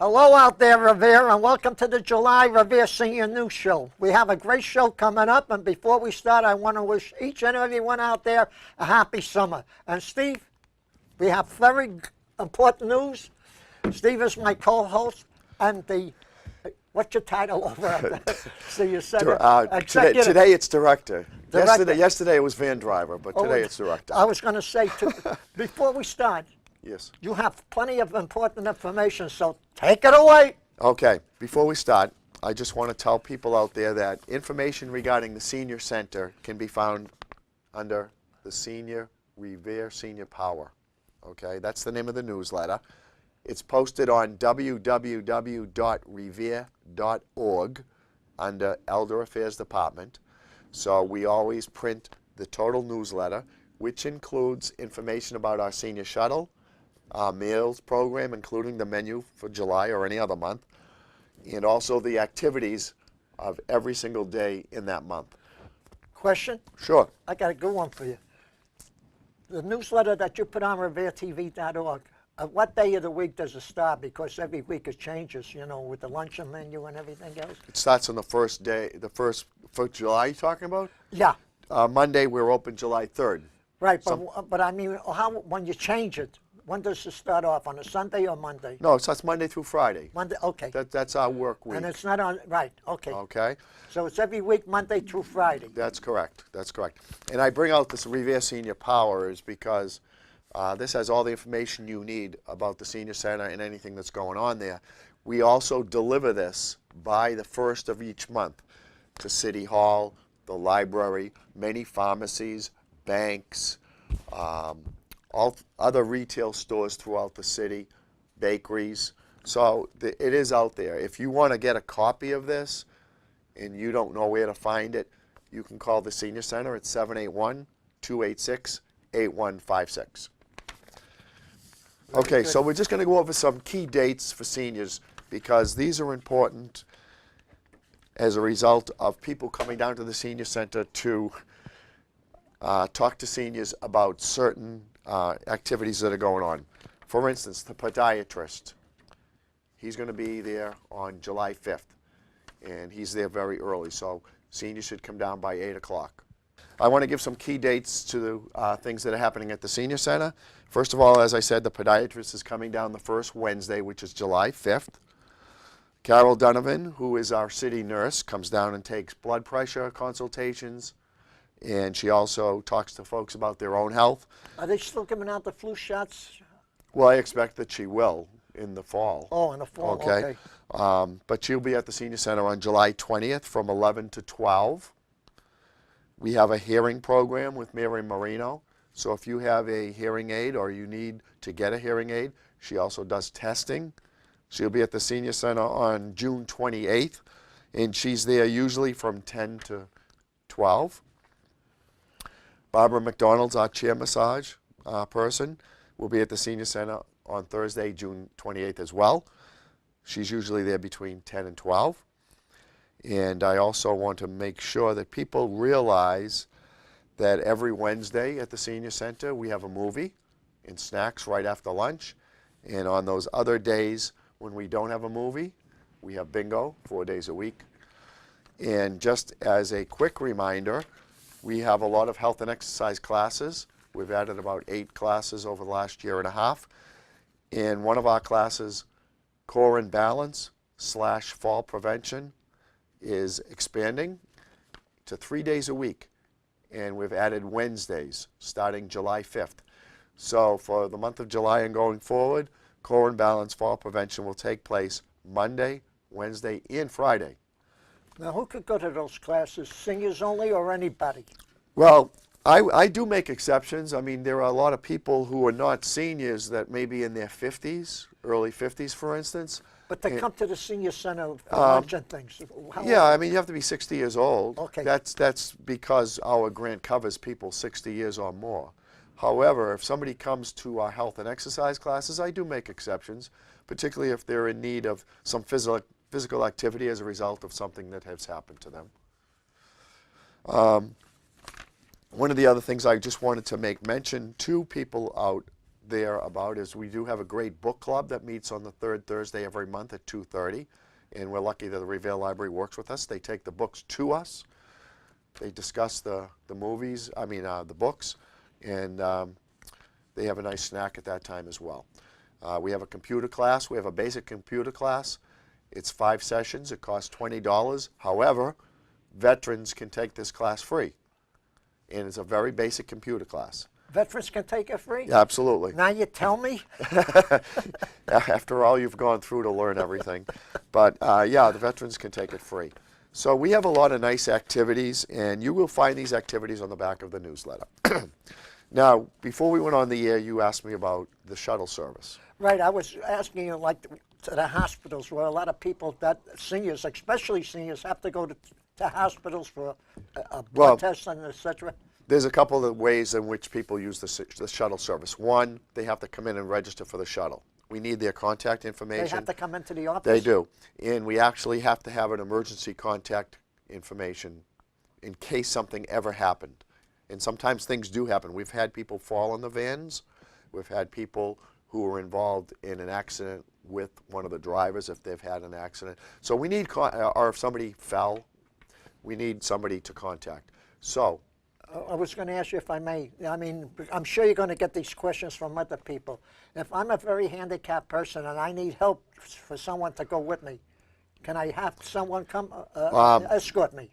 Hello out there, Revere, and welcome to the July Revere Senior News Show. We have a great show coming up, and before we start, I want to wish each and everyone out there a happy summer. And Steve, we have very important news. Steve is my co-host, and what's your title over at the Senior Center? Today it's director. Yesterday it was van driver, but today it's director. I was going to say, before we start, yes, you have plenty of important information, so take it away. Okay, before we start, I just want to tell people out there that information regarding the Senior Center can be found under the Revere Senior Power. Okay, that's the name of the newsletter. It's posted on www.revere.org under Elder Affairs Department. So we always print the total newsletter, which includes information about our senior shuttle, our meals program, including the menu for July or any other month, and also the activities of every single day in that month. Question? Sure. I got a good one for you. The newsletter that you put on reveretv.org, what day of the week does it start? Because every week it changes, you know, with the luncheon menu and everything else. It starts on the first day, for July you're talking about? Yeah. Monday we're open July 3rd. Right, but I mean, when you change it, when does it start off, on a Sunday or Monday? No, it starts Monday through Friday. Monday, okay. That's our work week. And it's not on, right, okay. Okay. So it's every week, Monday through Friday. That's correct, that's correct. And I bring out this Revere Senior Power is because this has all the information you need about the Senior Center and anything that's going on there. We also deliver this by the first of each month to City Hall, the library, many pharmacies, banks, all other retail stores throughout the city, bakeries. So it is out there. If you want to get a copy of this and you don't know where to find it, you can call the Senior Center at 781-286-8156. Okay, so we're just going to go over some key dates for seniors because these are important as a result of people coming down to the Senior Center to talk to seniors about certain activities that are going on. For instance, the podiatrist. He's going to be there on July 5th, and he's there very early, so seniors should come down by 8 o'clock. I want to give some key dates to things that are happening at the Senior Center. First of all, as I said, the podiatrist is coming down the first Wednesday, which is July 5th. Carol Donovan, who is our city nurse, comes down and takes blood pressure consultations, and she also talks to folks about their own health. Are they still giving out the flu shots? Well, I expect that she will in the fall. Oh, in the fall, okay. But she'll be at the Senior Center on July 20th from 11 to 12. We have a hearing program with Mary Marino. So if you have a hearing aid or you need to get a hearing aid, she also does testing. She'll be at the Senior Center on June 28th, and she's there usually from 10 to 12. Barbara McDonald's, our chair massage person, will be at the Senior Center on Thursday, June 28th as well. She's usually there between 10 and 12. And I also want to make sure that people realize that every Wednesday at the Senior Center we have a movie and snacks right after lunch. And on those other days when we don't have a movie, we have bingo 4 days a week. And just as a quick reminder, we have a lot of health and exercise classes. We've added about 8 classes over the last year and a half. And one of our classes, Core and Balance / Fall Prevention, is expanding to 3 days a week. And we've added Wednesdays starting July 5th. So for the month of July and going forward, Core and Balance Fall Prevention will take place Monday, Wednesday, and Friday. Now, who could go to those classes? Seniors only or anybody? Well, I do make exceptions. I mean, there are a lot of people who are not seniors that may be in their 50s, early 50s, for instance. But they come to the Senior Center for lunch and things. Yeah, I mean, you have to be 60 years old. Okay. That's because our grant covers people 60 years or more. However, if somebody comes to our health and exercise classes, I do make exceptions, particularly if they're in need of some physical activity as a result of something that has happened to them. One of the other things I just wanted to make mention to people out there about is we do have a great book club that meets on the third Thursday every month at 2:30, and we're lucky that the Revere Library works with us. They take the books to us. They discuss the movies, the books, and they have a nice snack at that time as well. We have a computer class. We have a basic computer class. It's 5 sessions. It costs $20. However, veterans can take this class free, and it's a very basic computer class. Veterans can take it free? Yeah, absolutely. Now you tell me? After all you've gone through to learn everything. But yeah, the veterans can take it free. So we have a lot of nice activities, and you will find these activities on the back of the newsletter. Now, before we went on the air, you asked me about the shuttle service. Right, I was asking you, like, to the hospitals where a lot of people, that seniors, especially seniors, have to go to hospitals for a blood test and et cetera. There's a couple of ways in which people use the shuttle service. One, they have to come in and register for the shuttle. We need their contact information. They have to come into the office? They do. And we actually have to have an emergency contact information in case something ever happened. And sometimes things do happen. We've had people fall in the vans. We've had people who were involved in an accident with one of the drivers if they've had an accident. So we need, or if somebody fell, we need somebody to contact. So I was going to ask you if I may. I mean, I'm sure you're going to get these questions from other people. If I'm a very handicapped person and I need help for someone to go with me, can I have someone come escort me?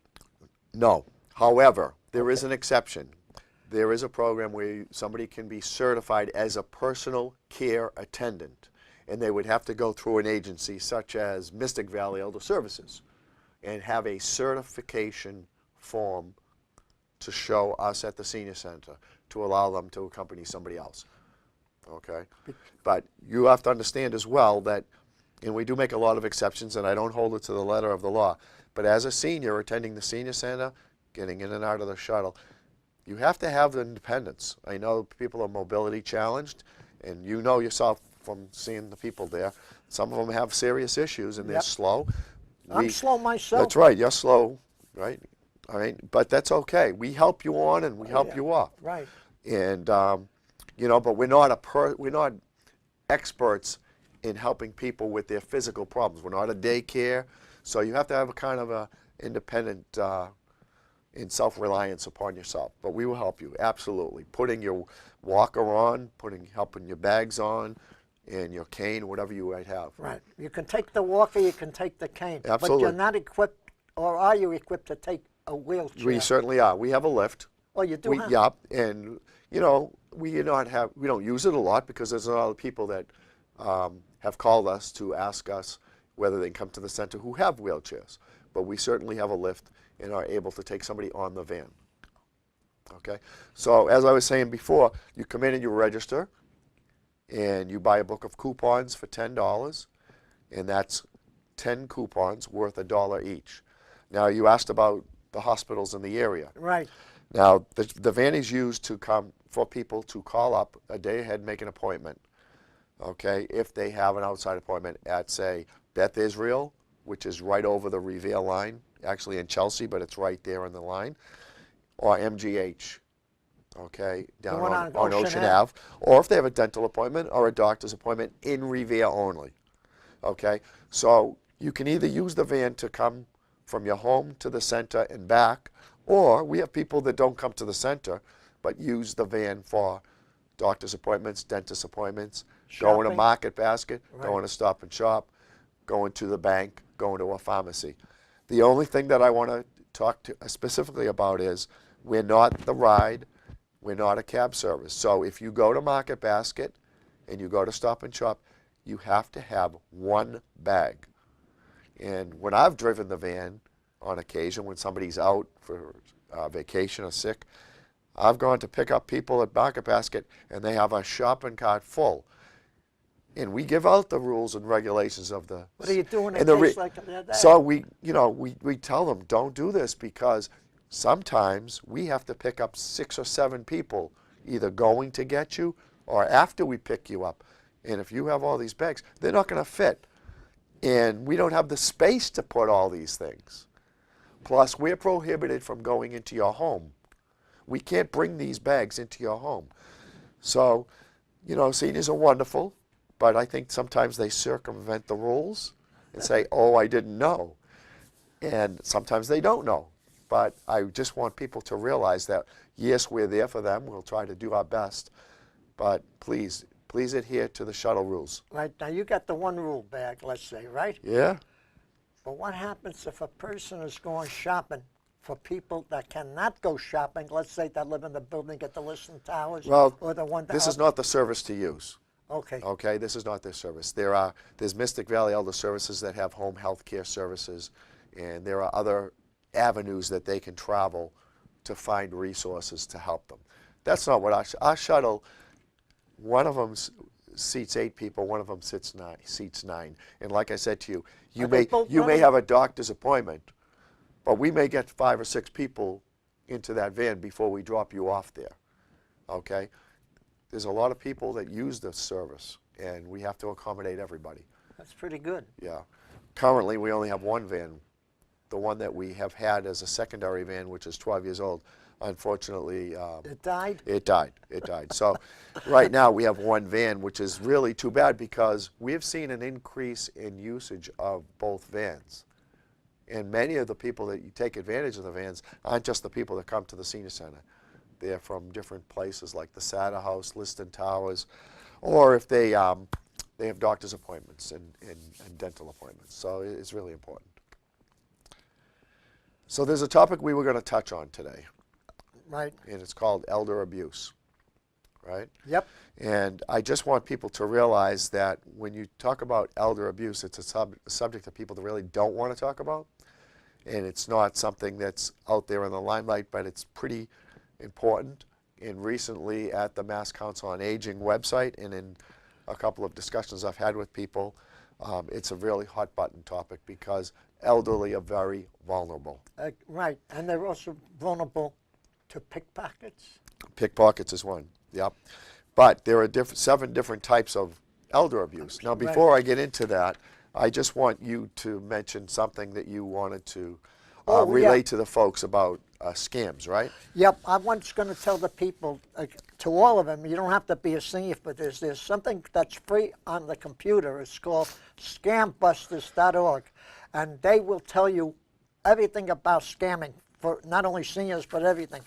No. However, there is an exception. There is a program where somebody can be certified as a personal care attendant, and they would have to go through an agency such as Mystic Valley Elder Services and have a certification form to show us at the senior center to allow them to accompany somebody else. Okay? But you have to understand as well that, and we do make a lot of exceptions, and I don't hold it to the letter of the law, but as a senior attending the senior center, getting in and out of the shuttle, you have to have the independence. I know people are mobility challenged, and you know yourself from seeing the people there, some of them have serious issues and they're slow. I'm slow myself. That's right, you're slow, right? All right, but that's okay. We help you on and we help you off. Right. And but we're not experts in helping people with their physical problems. We're not a daycare, so you have to have a kind of a independent and self-reliance upon yourself. But we will help you absolutely. Putting your walker on, helping your bags on, and your cane, whatever you might have. Right. You can take the walker, you can take the cane. Absolutely. But you're not equipped, or are you equipped to take a wheelchair? We certainly are. We have a lift. Oh, you do? Yeah, and we don't use it a lot because there's a lot of people that have called us to ask us whether they can come to the center who have wheelchairs. But we certainly have a lift and are able to take somebody on the van. Okay, so as I was saying before, you come in and you register, and you buy a book of coupons for $10, and that's 10 coupons worth $1 each. Now, you asked about the hospitals in the area. Right. Now, the van is used to come for people to call up a day ahead, make an appointment, okay, if they have an outside appointment at, say, Beth Israel, which is right over the Revere line, actually in Chelsea, but it's right there on the line, or MGH, okay, down on Ocean Ave, or if they have a dental appointment or a doctor's appointment in Revere only, okay? So you can either use the van to come from your home to the center and back, or we have people that don't come to the center but use the van for doctor's appointments, dentist appointments, going to Market Basket, going to Stop and Shop, going to the bank, going to a pharmacy. The only thing that I want to talk to specifically about is we're not the ride, we're not a cab service. So if you go to Market Basket and you go to Stop and Shop, you have to have one bag. And when I've driven the van on occasion, when somebody's out for vacation or sick, I've gone to pick up people at Market Basket and they have a shopping cart full. And we give out the rules and regulations of the... What are you doing in a case like that? So we tell them, don't do this, because sometimes we have to pick up 6 or 7 people either going to get you or after we pick you up. And if you have all these bags, they're not going to fit. And we don't have the space to put all these things. Plus, we're prohibited from going into your home. We can't bring these bags into your home. So, You know, seniors are wonderful, but I think sometimes they circumvent the rules and say, oh, I didn't know. And sometimes they don't know. But I just want people to realize that, yes, we're there for them. We'll try to do our best. But please adhere to the shuttle rules. Right, now you got the one rule bag, let's say, right? Yeah? But what happens if a person is going shopping for people that cannot go shopping, let's say that live in the building at the Liston Towers, Well, or the one that... this is not the service to use. Okay. Okay, this is not their service. There's Mystic Valley Elder Services that have home health care services, and there are other avenues that they can travel to find resources to help them. That's not what our shuttle, one of them seats 8 people, one of them seats 9. And like I said to you, you may have a doctor's appointment, but we may get 5 or 6 people into that van before we drop you off there. Okay? There's a lot of people that use this service, and we have to accommodate everybody. That's pretty good. Yeah. Currently, we only have one van. The one that we have had as a secondary van, which is 12 years old, unfortunately... it died? It died. It died. So right now we have one van, which is really too bad because we have seen an increase in usage of both vans. And many of the people that you take advantage of the vans aren't just the people that come to the senior center. They're from different places like the Satter House, Liston Towers, or if they have doctor's appointments and dental appointments. So it's really important. So there's a topic we were going to touch on today. Right. And it's called elder abuse, right? Yep. And I just want people to realize that when you talk about elder abuse, it's a subject that people really don't want to talk about. And it's not something that's out there in the limelight, but it's pretty important. And recently at the Mass Council on Aging website and in a couple of discussions I've had with people, it's a really hot button topic because elderly are very vulnerable. Right, and they're also vulnerable to pickpockets. Pickpockets is one, yep. But there are 7 different types of elder abuse. Now, before I get into that, I just want you to mention something that you wanted to relate to the folks about scams, right? Yep, I was going to tell the people, to all of them, you don't have to be a senior for this. There's something that's free on the computer. It's called scambusters.org. And they will tell you everything about scamming for not only seniors, but everything.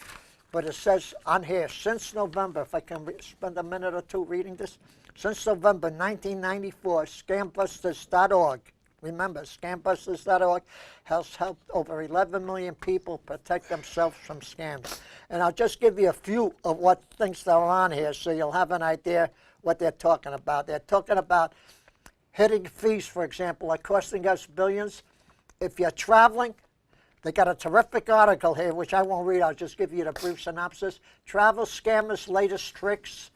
But it says on here, since November, if I can spend a minute or two reading this, since November 1994, scambusters.org, remember, scambusters.org has helped over 11 million people protect themselves from scams. And I'll just give you a few of what things that are on here so you'll have an idea what they're talking about. They're talking about hitting fees, for example, are costing us billions. If you're traveling, they got a terrific article here, which I won't read. I'll just give you the brief synopsis. Travel scammers' latest tricks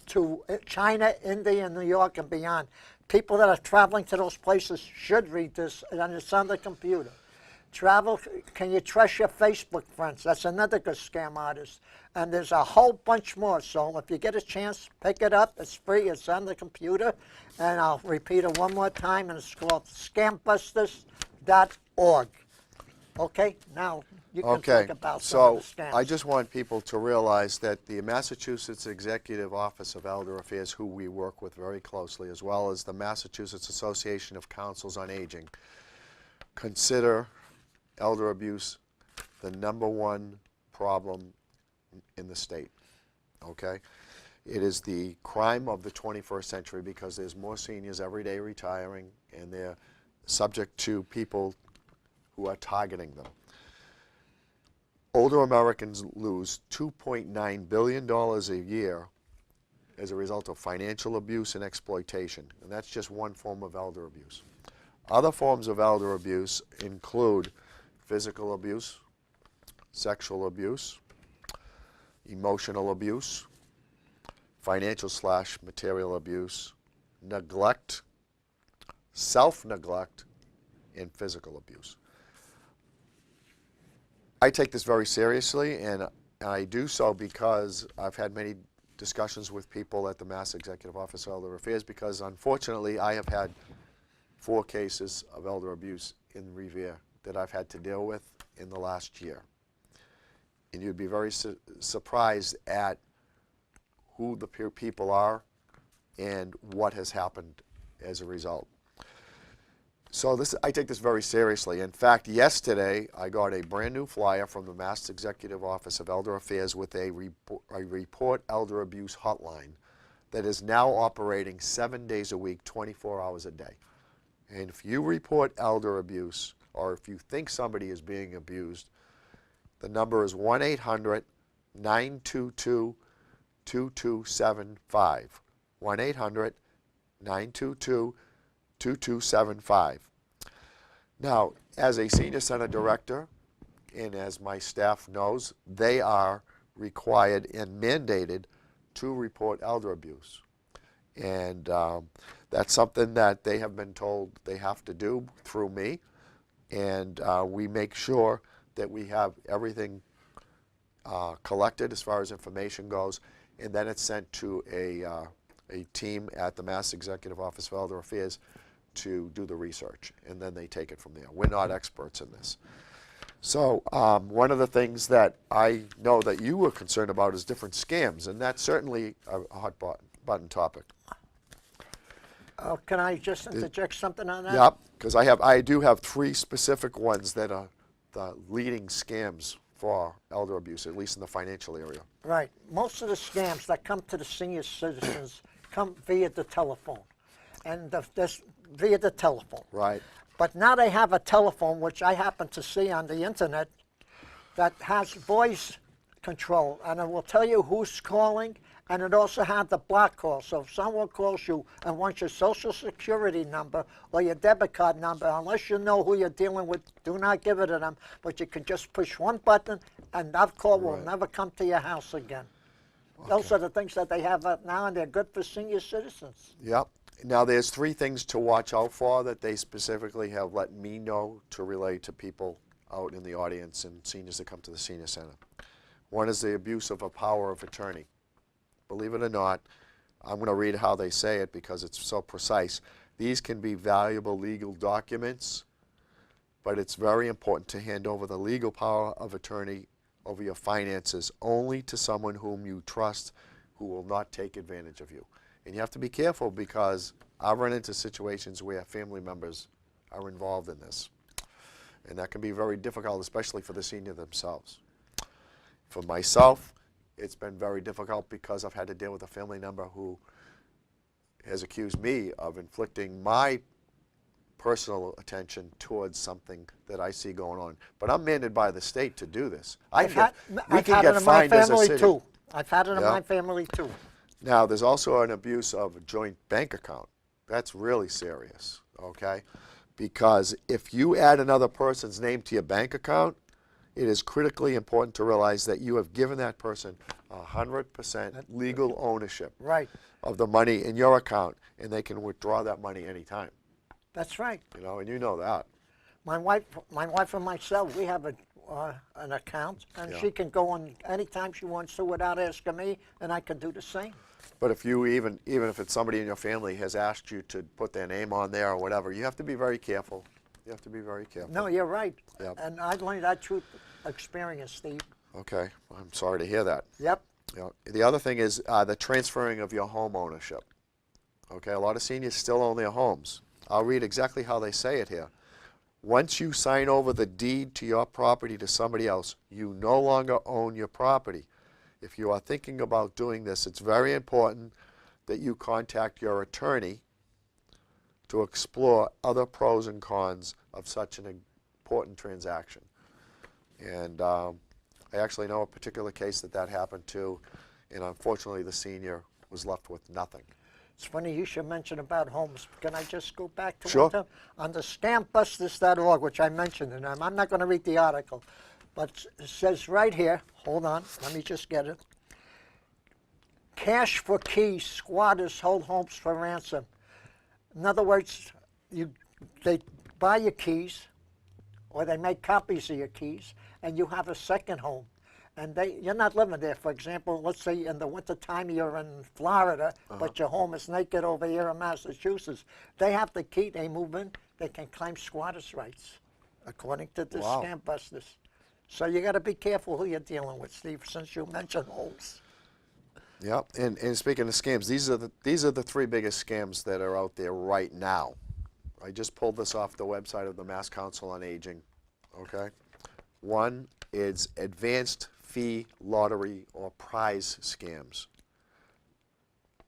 to China, India, and New York and beyond. People that are traveling to those places should read this, and it's on the computer. Travel, can you trust your Facebook friends? That's another good scam artist. And there's a whole bunch more. So if you get a chance, pick it up. It's free. It's on the computer. And I'll repeat it one more time, and it's called scambusters.org. Okay, now you can talk about some of the scams. I just want people to realize that the Massachusetts Executive Office of Elder Affairs, who we work with very closely, as well as the Massachusetts Association of Councils on Aging, consider elder abuse the #1 problem in the state, okay? It is the crime of the 21st century because there's more seniors every day retiring, and they're subject to people who are targeting them. Older Americans lose $2.9 billion a year as a result of financial abuse and exploitation, and that's just one form of elder abuse. Other forms of elder abuse include physical abuse, sexual abuse, emotional abuse, financial/material abuse, neglect, self-neglect, and physical abuse. I take this very seriously, and I do so because I've had many discussions with people at the Mass Executive Office of Elder Affairs because, unfortunately, I have had 4 cases of elder abuse in Revere that I've had to deal with in the last year. And you'd be very surprised at who the people are and what has happened as a result. So I take this very seriously. In fact, yesterday I got a brand new flyer from the Mass Executive Office of Elder Affairs with a report elder abuse hotline that is now operating 7 days a week, 24 hours a day. And if you report elder abuse, or if you think somebody is being abused, the number is 1-800-922-2275. 1-800-922-2275. Now, as a senior center director, and as my staff knows, they are required and mandated to report elder abuse. And that's something that they have been told they have to do through me. And we make sure that we have everything collected as far as information goes, and then it's sent to a team at the Mass Executive Office of Elder Affairs to do the research, and then they take it from there. We're not experts in this. So one of the things that I know that you were concerned about is different scams, and that's certainly a hot button topic. Can I just interject something on that? Yep, because I do have 3 specific ones that are the leading scams for elder abuse, at least in the financial area. Right. Most of the scams that come to the senior citizens come via the telephone, and via the telephone. Right. But now they have a telephone, which I happen to see on the internet, that has voice control, and it will tell you who's calling, and it also has the block call. So if someone calls you and wants your social security number or your debit card number, unless you know who you're dealing with, do not give it to them. But you can just push one button, and that call will never come to your house again. Okay. Those are the things that they have now, and they're good for senior citizens. Yep. Now, there's 3 things to watch out for that they specifically have let me know to relay to people out in the audience and seniors that come to the senior center. One is the abuse of a power of attorney. Believe it or not, I'm going to read how they say it because it's so precise. These can be valuable legal documents, but it's very important to hand over the legal power of attorney over your finances only to someone whom you trust, who will not take advantage of you. And you have to be careful, because I've run into situations where family members are involved in this. And that can be very difficult, especially for the senior themselves. For myself, it's been very difficult because I've had to deal with a family member who has accused me of inflicting my personal attention towards something that I see going on. But I'm mandated by the state to do this. I've had it in my family too. I've had it in my family too. Now, there's also an abuse of a joint bank account. That's really serious, okay? Because if you add another person's name to your bank account, it is critically important to realize that you have given that person 100% legal ownership of the money in your account, and they can withdraw that money anytime. That's right. You know, and you know that. My wife and myself, we have an account, and she can go on anytime she wants to without asking me, and I can do the same. But if you even if it's somebody in your family has asked you to put their name on there or whatever, you have to be very careful. You have to be very careful. No, you're right. Yep. And I learned that through experience, Steve. Okay, I'm sorry to hear that. Yep. You know, the other thing is the transferring of your home ownership. Okay, a lot of seniors still own their homes. I'll read exactly how they say it here. Once you sign over the deed to your property to somebody else, you no longer own your property. If you are thinking about doing this, it's very important that you contact your attorney to explore other pros and cons of such an important transaction. And I actually know a particular case that happened to, and unfortunately the senior was left with nothing. It's funny you should mention about homes. Can I just go back to Sure. one time? On the ScampBusters.org, which I mentioned, and I'm not going to read the article, but it says right here, hold on, let me just get it. Cash for keys, squatters hold homes for ransom. In other words, they buy your keys, or they make copies of your keys, and you have a second home. And you're not living there. For example, let's say in the wintertime you're in Florida, but your home is naked over here in Massachusetts. They have the key, they move in, they can claim squatters' rights, according to the ScampBusters. So you got to be careful who you're dealing with, Steve, since you mentioned homes. Yep. And speaking of scams, these are the three biggest scams that are out there right now. I just pulled this off the website of the Mass Council on Aging. Okay. One is advanced fee lottery or prize scams.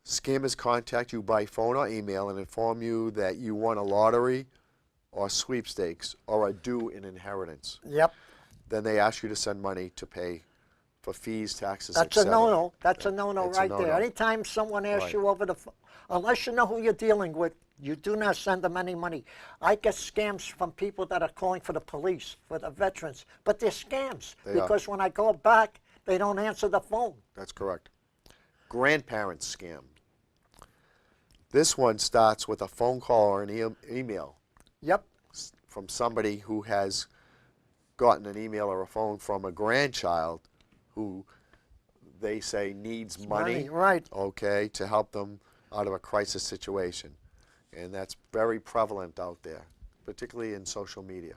Scammers contact you by phone or email and inform you that you won a lottery or sweepstakes or are due an inheritance. Yep. Then they ask you to send money to pay for fees, taxes, That's a etc. no-no. That's a no-no It's a right there. no-no. Anytime someone asks Right. you over the phone, unless you know who you're dealing with, you do not send them any money. I get scams from people that are calling for the police, for the veterans, but they're scams They are. because when I go back, they don't answer the phone. That's correct. Grandparents scam. This one starts with a phone call or an email Yep. from somebody who has gotten an email or a phone from a grandchild who they say needs money, Right. okay, to help them out of a crisis situation. And that's very prevalent out there, particularly in social media.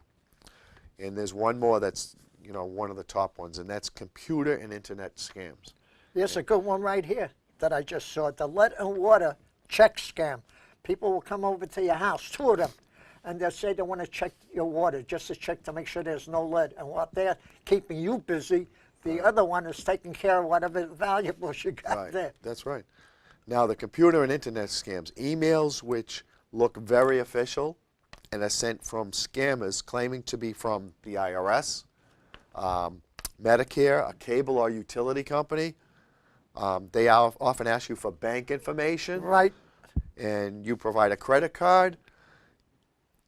And there's one more that's, one of the top ones, and that's computer and internet scams. Here's a good one right here that I just saw. The lead and water check scam. People will come over to your house, two of them, and they'll say they want to check your water, just to check to make sure there's no lead. And while they're keeping you busy, the other one is taking care of whatever valuables you got Right, there. that's right. Now, the computer and internet scams, emails which look very official and are sent from scammers claiming to be from the IRS, Medicare, a cable or utility company. They often ask you for bank information, Right. and you provide a credit card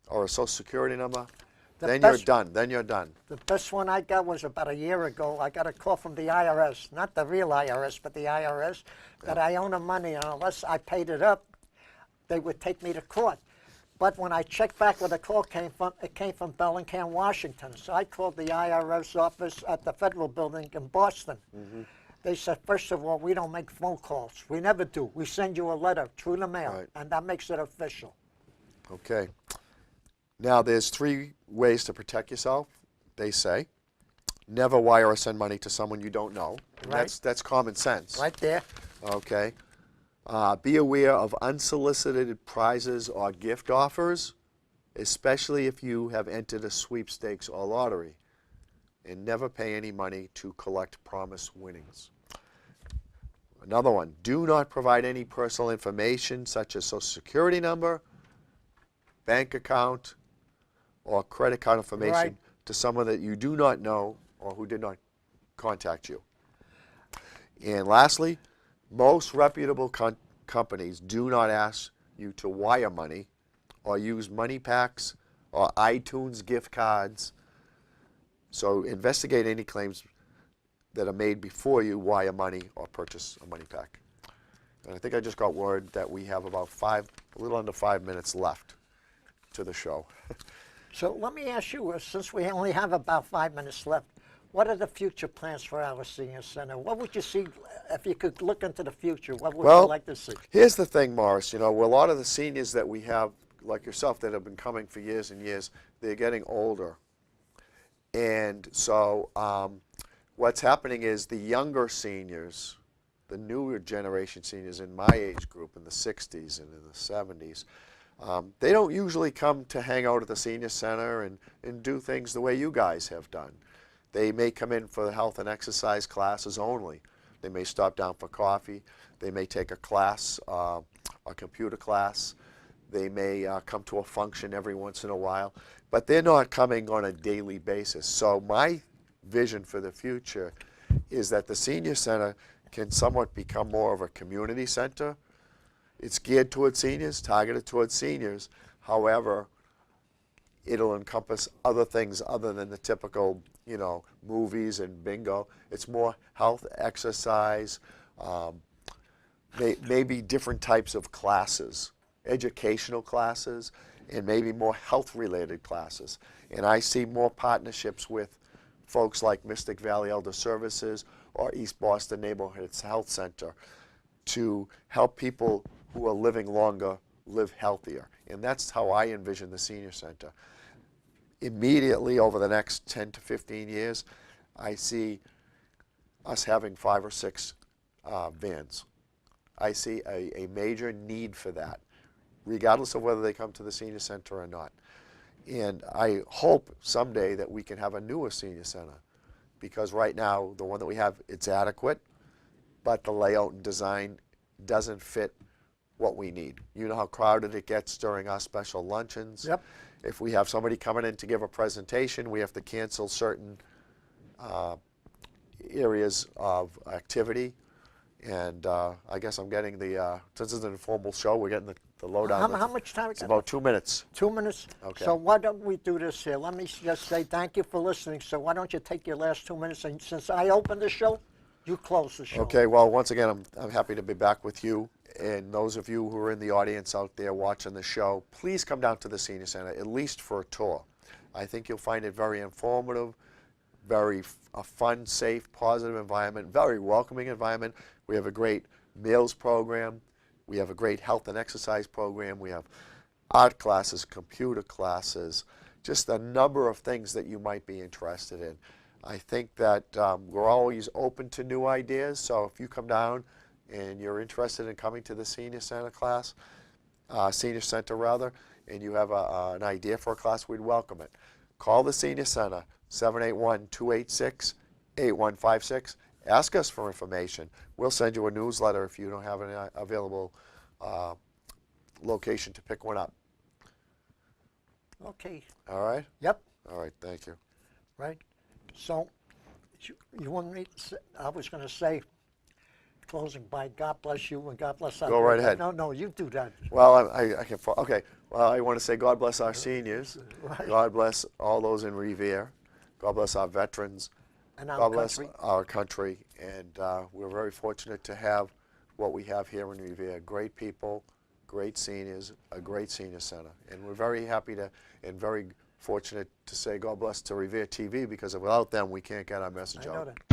or a social security number. The Then best- you're done. Then you're done. The best one I got was about a year ago. I got a call from the IRS, not the real IRS, but the IRS, that I owe them money, and unless I paid it up, they would take me to court. But when I checked back where the call came from, it came from Bellingham, Washington. So I called the IRS office at the federal building in Boston. They said, first of all, we don't make phone calls. We never do. We send you a letter through the mail, Right. and that makes it official. Okay. Now, there's three ways to protect yourself, they say. Never wire or send money to someone you don't know. And Right. That's common sense. Right there. Okay. Be aware of unsolicited prizes or gift offers, especially if you have entered a sweepstakes or lottery. And never pay any money to collect promised winnings. Another one, do not provide any personal information such as social security number, bank account, or credit card information Right. to someone that you do not know or who did not contact you. And lastly, most reputable companies do not ask you to wire money or use money packs or iTunes gift cards. So investigate any claims that are made before you wire money or purchase a money pack. And I think I just got word that we have about a little under 5 minutes left to the show. So let me ask you, since we only have about 5 minutes left, what are the future plans for our senior center? What would you see, if you could look into the future, what would you like to see? Here's the thing, Morris. A lot of the seniors that we have, like yourself, that have been coming for years and years, they're getting older. And so what's happening is the younger seniors, the newer generation seniors in my age group, in the 60s and in the 70s, they don't usually come to hang out at the senior center and do things the way you guys have done. They may come in for the health and exercise classes only. They may stop down for coffee. They may take a class, a computer class. They may come to a function every once in a while. But they're not coming on a daily basis. So my vision for the future is that the senior center can somewhat become more of a community center. It's geared towards seniors, targeted towards seniors. However, it'll encompass other things other than the typical, movies and bingo. It's more health, exercise, maybe different types of classes, educational classes, and maybe more health-related classes. And I see more partnerships with folks like Mystic Valley Elder Services or East Boston Neighborhood Health Center to help people who are living longer live healthier. And that's how I envision the senior center. Immediately over the next 10 to 15 years, I see us having 5 or 6 vans. I see a major need for that, regardless of whether they come to the senior center or not. And I hope someday that we can have a newer senior center, because right now the one that we have, it's adequate, but the layout and design doesn't fit what we need. You know how crowded it gets during our special luncheons. Yep. If we have somebody coming in to give a presentation, we have to cancel certain areas of activity. And I guess I'm getting the, since it's an informal show, we're getting the lowdown. How much time? It's about 2 minutes. 2 minutes? Okay. So why don't we do this here? Let me just say thank you for listening. So why don't you take your last 2 minutes, and since I opened the show, you close the show. Okay, well, once again, I'm happy to be back with you. And those of you who are in the audience out there watching the show, please come down to the Senior Center, at least for a tour. I think you'll find it very informative, very a fun, safe, positive environment, very welcoming environment. We have a great meals program. We have a great health and exercise program. We have art classes, computer classes, just a number of things that you might be interested in. I think that we're always open to new ideas, so if you come down and you're interested in coming to the Senior Center class, Senior Center rather, and you have an idea for a class, we'd welcome it. Call the Senior Center, 781-286-8156. Ask us for information. We'll send you a newsletter if you don't have an available location to pick one up. Okay. All right? Yep. All right, thank you. Right. So you want me to say, I was going to say, closing by God bless you and God bless our Go right ahead. No, you do that. Well, I can. Okay. Well, I want to say God bless our seniors. Right. God bless all those in Revere. God bless our veterans. And our God bless country. our country. And we're very fortunate to have what we have here in Revere. Great people, great seniors, a great senior center. And we're very happy to and very fortunate to say God bless to Revere TV, because without them we can't get our message I out. know that.